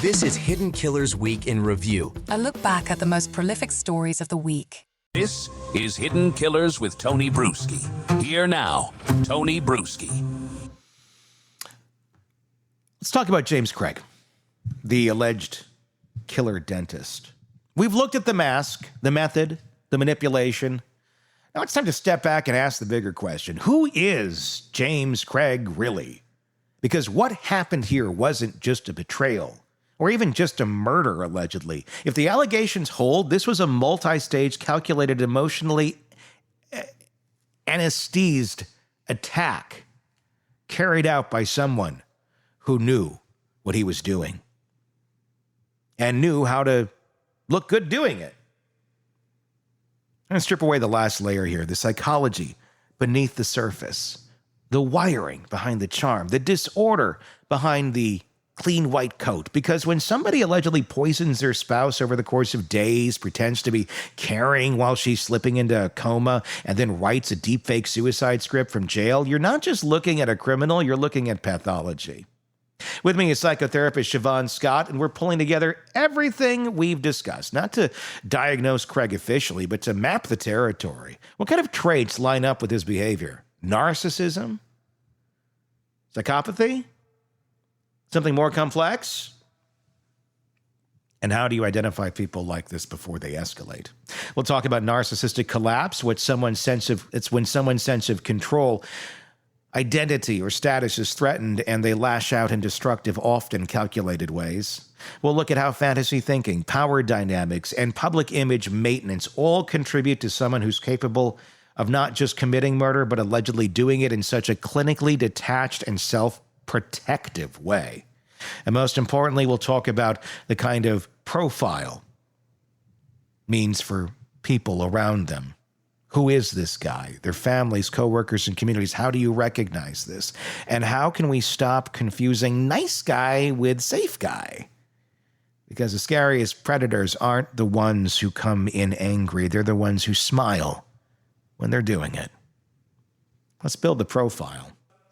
This is Hidden Killers Week in Review. A look back at the most prolific stories of the week. This is Hidden Killers with Tony Brueski. Here now, Tony Brueski. Let's talk about James Craig, the alleged killer dentist. We've looked at the mask, the method, the manipulation. Now it's time to step back and ask the bigger question. Who is James Craig really? Because what happened here wasn't just a betrayal or even just a murder, allegedly. If the allegations hold, this was a multi-stage, calculated, emotionally anesthetized attack carried out by someone who knew what he was doing and knew how to look good doing it. I'm going to strip away the last layer here, the psychology beneath the surface, the wiring behind the charm, the disorder behind the clean white coat. Because when somebody allegedly poisons their spouse over the course of days, pretends to be caring while she's slipping into a coma, and then writes a deepfake suicide script from jail, you're not just looking at a criminal, you're looking at pathology. With me is psychotherapist Siobhan Scott, and we're pulling together everything we've discussed, not to diagnose Craig officially, but to map the territory. What kind of traits line up with his behavior? Narcissism? Psychopathy? Something more complex? And how do you identify people like this before they escalate? We'll talk about narcissistic collapse, when someone's sense of control, identity, or status is threatened and they lash out in destructive, often calculated ways. We'll look at how fantasy thinking, power dynamics, and public image maintenance all contribute to someone who's capable of not just committing murder, but allegedly doing it in such a clinically detached and self-protective way. And most importantly, we'll talk about the kind of profile means for people around them. Who is this guy? Their families, coworkers, and communities. How do you recognize this? And how can we stop confusing nice guy with safe guy? Because the scariest predators aren't the ones who come in angry. They're the ones who smile when they're doing it. Let's build the profile.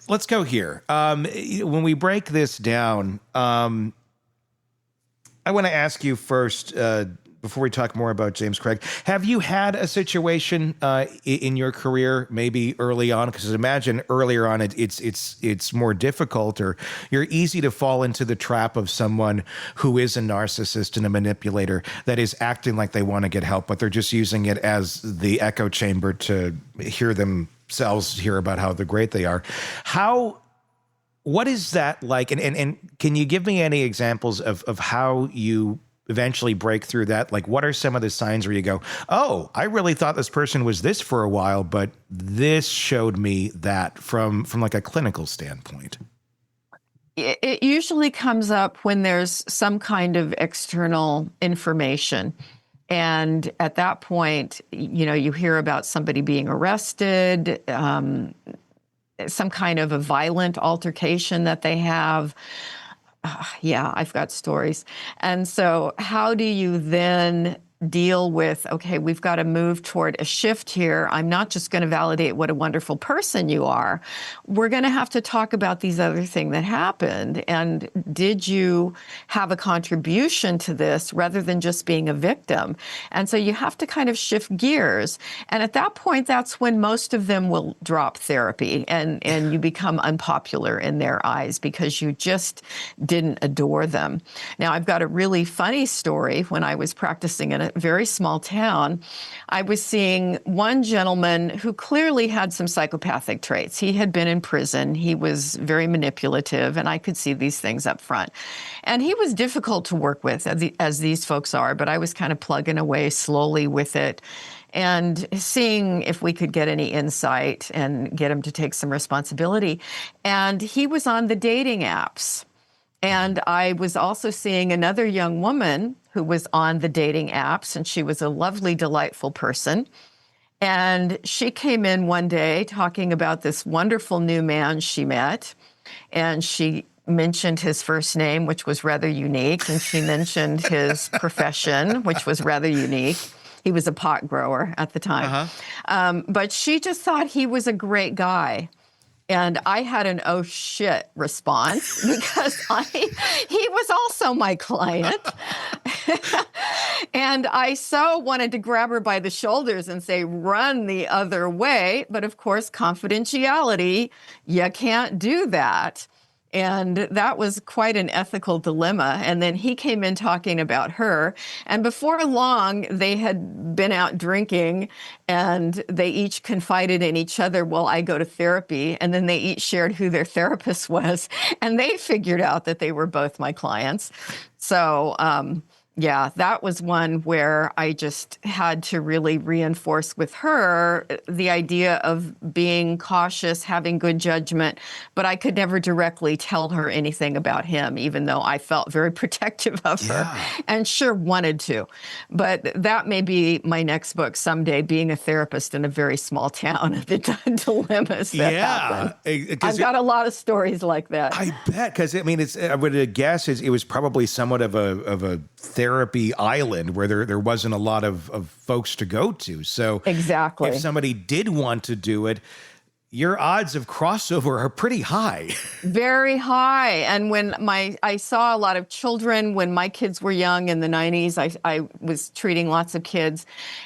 Let's go here. When we break this down, I want to ask you first, before we talk more about James Craig, have you had a situation in your career, maybe early on? Because imagine earlier on, it's more difficult, or you're easy to fall into the trap of someone who is a narcissist and a manipulator that is acting like they want to get help, but they're just using it as the echo chamber to hear themselves hear about how great they are. What is that like? And can you give me any examples of how you eventually break through that? Like, what are some of the signs where you go, oh, I really thought this person was this for a while, but this showed me that from like a clinical standpoint? It usually comes up when there's some kind of external information. And at that point, you hear about somebody being arrested, some kind of a violent altercation that they have. Yeah, I've got stories. And so how do you then deal with, okay, we've got to move toward a shift here. I'm not just going to validate what a wonderful person you are. We're going to have to talk about these other things that happened. And did you have a contribution to this rather than just being a victim? And so you have to kind of shift gears. And at that point, that's when most of them will drop therapy and you become unpopular in their eyes because you just didn't adore them. Now, I've got a really funny story. When I was practicing in a very small town, I was seeing one gentleman who clearly had some psychopathic traits. He had been in prison. He was very manipulative, and I could see these things up front. And he was difficult to work with, as these folks are, but I was kind of plugging away slowly with it and seeing if we could get any insight and get him to take some responsibility. And he was on the dating apps. And I was also seeing another young woman who was on the dating apps, and she was a lovely, delightful person. And she came in one day talking about this wonderful new man she met, and she mentioned his first name, which was rather unique, and she mentioned his profession, which was rather unique. He was a pot grower at the time. But she just thought he was a great guy. And I had an oh shit response because he was also my client. And I so wanted to grab her by the shoulders and say, run the other way. But of course, confidentiality, you can't do that. And that was quite an ethical dilemma. And then he came in talking about her. And before long, they had been out drinking and they each confided in each other, well, I go to therapy. And then they each shared who their therapist was. And they figured out that they were both my clients. So, yeah, that was one where I just had to really reinforce with her the idea of being cautious, having good judgment, but I could never directly tell her anything about him, even though I felt very protective of her and sure wanted to. But that may be my next book someday, being a therapist in a very small town, the dilemmas that happen. I've got a lot of stories like that. I bet, because I mean, I would guess it was probably somewhat of a therapy island where there wasn't a lot of folks to go to. So exactly, if somebody did want to do it, your odds of crossover are pretty high. Very high. And when I saw a lot of children when my kids were young in the 90s, I was treating lots of kids.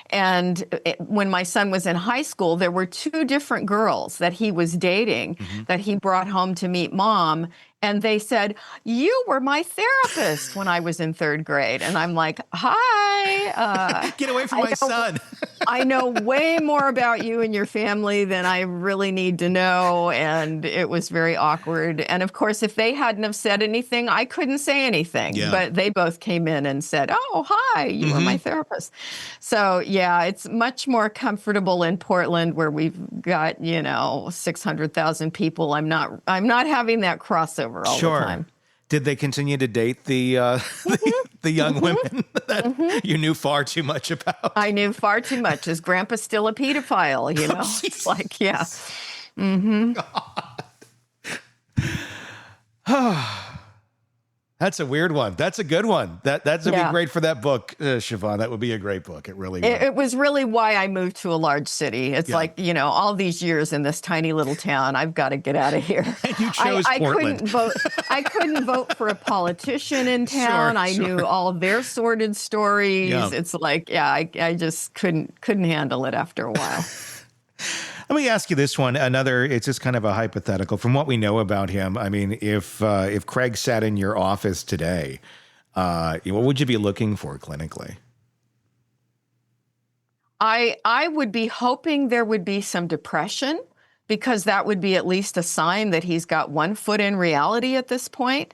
And when my son was in high school, there were 2 different girls that he was dating that he brought home to meet mom. And they said, you were my therapist when I was in 3rd grade. And I'm like, hi. Get away from my son. I know way more about you and your family than I really need to know. And it was very awkward. And of course, if they hadn't have said anything, I couldn't say anything. Yeah. But they both came in and said, oh, hi, you were my therapist. So yeah, it's much more comfortable in Portland where we've got, 600,000 people. I'm not having that crossover all the time. Did they continue to date the young women that you knew far too much about? I knew far too much. Is Grandpa still a pedophile? It's like, yeah. That's a weird one. That's a good one. That's be great for that book, Siobhan. That would be a great book. It really would. It was really why I moved to a large city. It's like, all these years in this tiny little town, I've got to get out of here. And you chose Portland. I couldn't vote for a politician in town. I knew all their sordid stories. Yeah. It's like, I just couldn't handle it after a while. Let me ask you this one. It's just kind of a hypothetical. From what we know about him, I mean, if Craig sat in your office today, what would you be looking for clinically? I would be hoping there would be some depression, because that would be at least a sign that he's got one foot in reality at this point.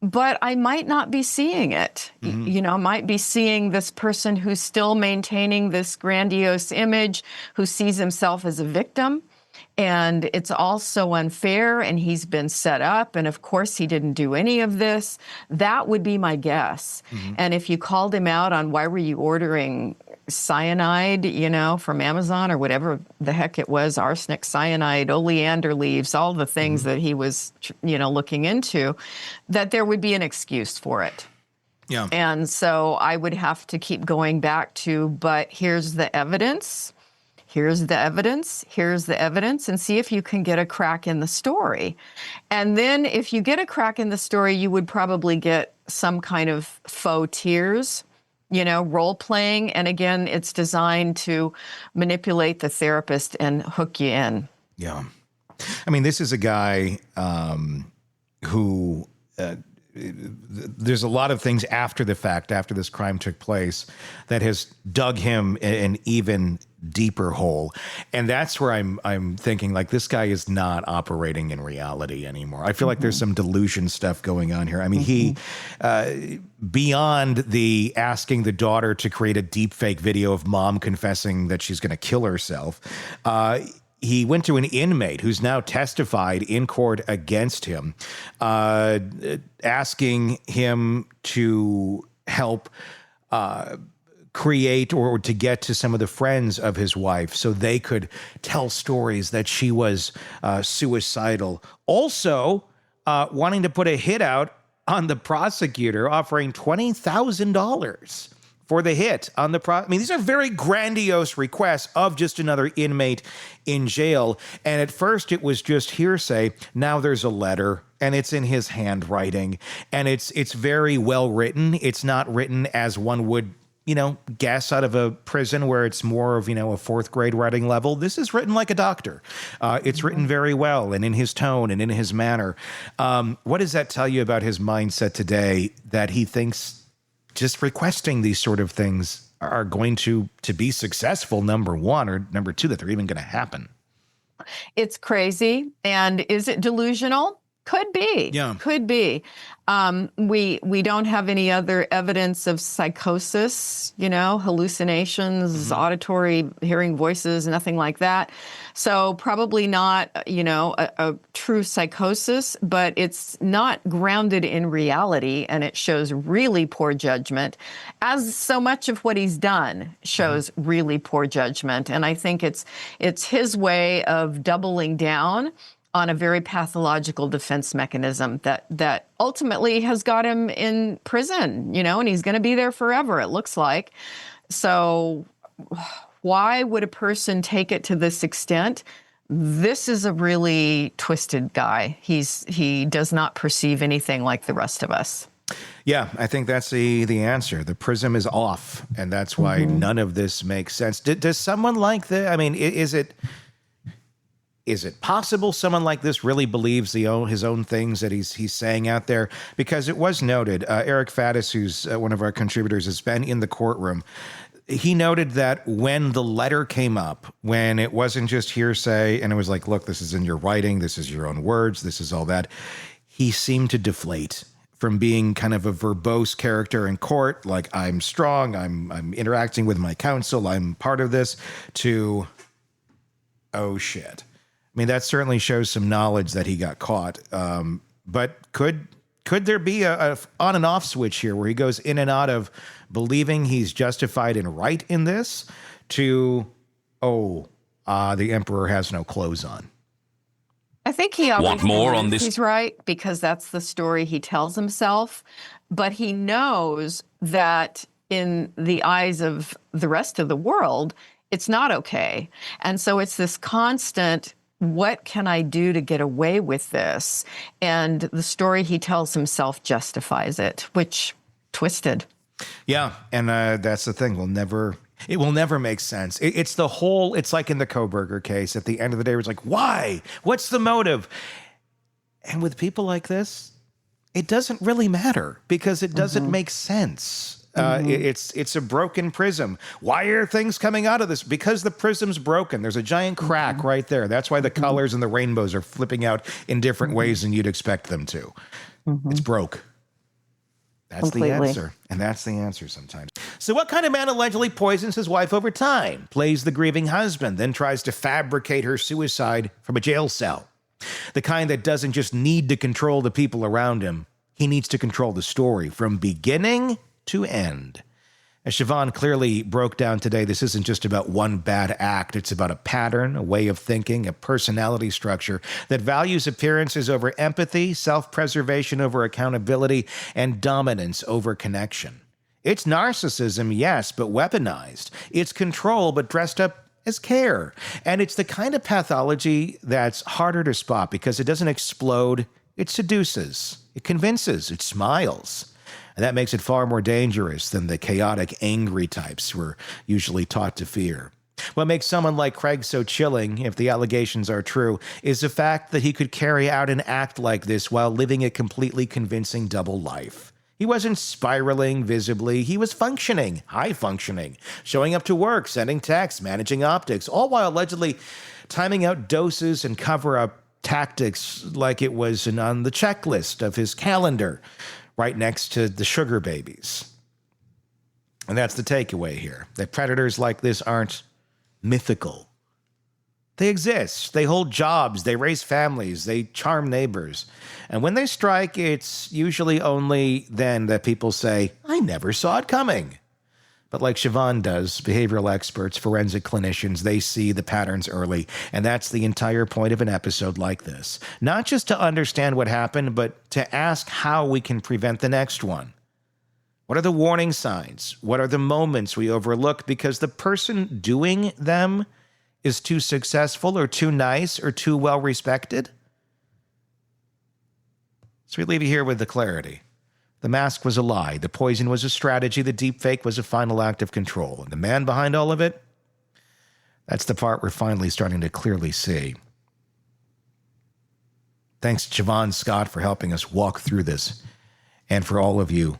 But I might not be seeing it. Might be seeing this person who's still maintaining this grandiose image, who sees himself as a victim. And it's all so unfair, and he's been set up. And of course, he didn't do any of this. That would be my guess. And if you called him out on why were you ordering cyanide, from Amazon or whatever the heck it was, arsenic, cyanide, oleander leaves, all the things that he was, looking into, that there would be an excuse for it. Yeah. And so I would have to keep going back to, but here's the evidence. Here's the evidence. Here's the evidence, and see if you can get a crack in the story. And then if you get a crack in the story, you would probably get some kind of faux tears, role playing. And again, it's designed to manipulate the therapist and hook you in. Yeah. I mean, this is a guy who there's a lot of things after the fact, after this crime took place, that has dug him an even deeper hole. And that's where I'm thinking, like, this guy is not operating in reality anymore. I feel like there's some delusion stuff going on here. I mean, he, beyond the asking the daughter to create a deep fake video of mom confessing that she's going to kill herself, he went to an inmate who's now testified in court against him, asking him to help create or to get to some of the friends of his wife so they could tell stories that she was suicidal. Also, wanting to put a hit out on the prosecutor, offering $20,000 for the hit on the I mean, these are very grandiose requests of just another inmate in jail. And at first it was just hearsay. Now there's a letter, and it's in his handwriting, and it's very well written. It's not written as one would, guess out of a prison where it's more of, a fourth grade writing level. This is written like a doctor. It's written very well, and in his tone and in his manner. What does that tell you about his mindset today, that he thinks just requesting these sort of things are going to be successful, number one, or number two, that they're even going to happen? It's crazy. And is it delusional? Could be. Yeah. Could be. We don't have any other evidence of psychosis, hallucinations, auditory, hearing voices, nothing like that. So probably not, a true psychosis, but it's not grounded in reality, and it shows really poor judgment, as so much of what he's done shows really poor judgment. And I think it's his way of doubling down on a very pathological defense mechanism that ultimately has got him in prison, and he's going to be there forever, it looks like. So why would a person take it to this extent? This is a really twisted guy. He does not perceive anything like the rest of us. Yeah, I think that's the answer. The prism is off, and that's why none of this makes sense. Does someone like this, I mean, is it possible someone like this really believes his own things that he's saying out there? Because it was noted, Eric Faddis, who's one of our contributors, has been in the courtroom. He noted that when the letter came up, when it wasn't just hearsay and it was like, look, this is in your writing, this is your own words, this is all that, he seemed to deflate from being kind of a verbose character in court, like I'm strong, I'm interacting with my counsel, I'm part of this, to, oh shit. I mean, that certainly shows some knowledge that he got caught. But could there be a on and off switch here where he goes in and out of believing he's justified and right in this to, the emperor has no clothes on? I think he always Want more on this? He's right, because that's the story he tells himself. But he knows that in the eyes of the rest of the world, it's not okay. And so it's this constant, what can I do to get away with this? And the story he tells himself justifies it, which twisted. Yeah, and that's the thing. It will never make sense. It's like in the Kohberger case. At the end of the day, it's like, why? What's the motive? And with people like this, it doesn't really matter because it doesn't make sense. It's a broken prism. Why are things coming out of this? Because the prism's broken. There's a giant crack right there. That's why the colors and the rainbows are flipping out in different ways than you'd expect them to. It's broke. That's completely the answer. And that's the answer sometimes. So what kind of man allegedly poisons his wife over time, plays the grieving husband, then tries to fabricate her suicide from a jail cell? The kind that doesn't just need to control the people around him. He needs to control the story from beginning to end. As Siobhan clearly broke down today, this isn't just about one bad act. It's about a pattern, a way of thinking, a personality structure that values appearances over empathy, self-preservation over accountability, and dominance over connection. It's narcissism, yes, but weaponized. It's control, but dressed up as care. And it's the kind of pathology that's harder to spot because it doesn't explode. It seduces. It convinces. It smiles. And that makes it far more dangerous than the chaotic, angry types we're usually taught to fear. What makes someone like Craig so chilling, if the allegations are true, is the fact that he could carry out an act like this while living a completely convincing double life. He wasn't spiraling visibly. He was functioning, high functioning, showing up to work, sending texts, managing optics, all while allegedly timing out doses and cover-up tactics like it was on the checklist of his calendar, right next to the sugar babies. And that's the takeaway here, that predators like this aren't mythical. They exist. They hold jobs. They raise families. They charm neighbors. And when they strike, it's usually only then that people say, I never saw it coming. But like Siobhan does, behavioral experts, forensic clinicians, they see the patterns early. And that's the entire point of an episode like this. Not just to understand what happened, but to ask how we can prevent the next one. What are the warning signs? What are the moments we overlook because the person doing them is too successful or too nice or too well respected? So we leave you here with the clarity. The mask was a lie. The poison was a strategy. The deepfake was a final act of control. And the man behind all of it? That's the part we're finally starting to clearly see. Thanks to Siobhan Scott for helping us walk through this, and for all of you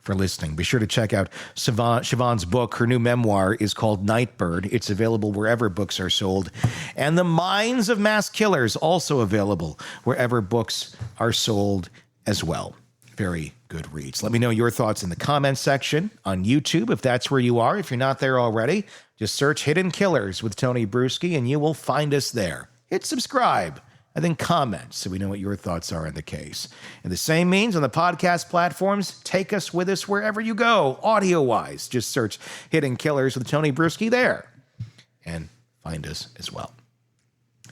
for listening. Be sure to check out Siobhan's book. Her new memoir is called Nightbird. It's available wherever books are sold. And The Minds of Mass Killers, also available wherever books are sold as well. Very good reads. Let me know your thoughts in the comments section on YouTube, if that's where you are. If you're not there already, just search Hidden Killers with Tony Brueski, and you will find us there. Hit subscribe. And then comment so we know what your thoughts are on the case. And the same means on the podcast platforms, take us with us wherever you go, audio-wise. Just search Hidden Killers with Tony Brueski there and find us as well.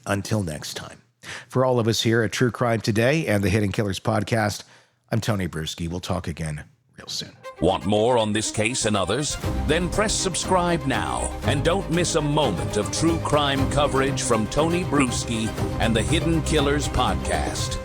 Until next time, for all of us here at True Crime Today and the Hidden Killers podcast, I'm Tony Brueski. We'll talk again real soon. Want more on this case and others? Then press subscribe now and don't miss a moment of true crime coverage from Tony Brueski and the Hidden Killers podcast.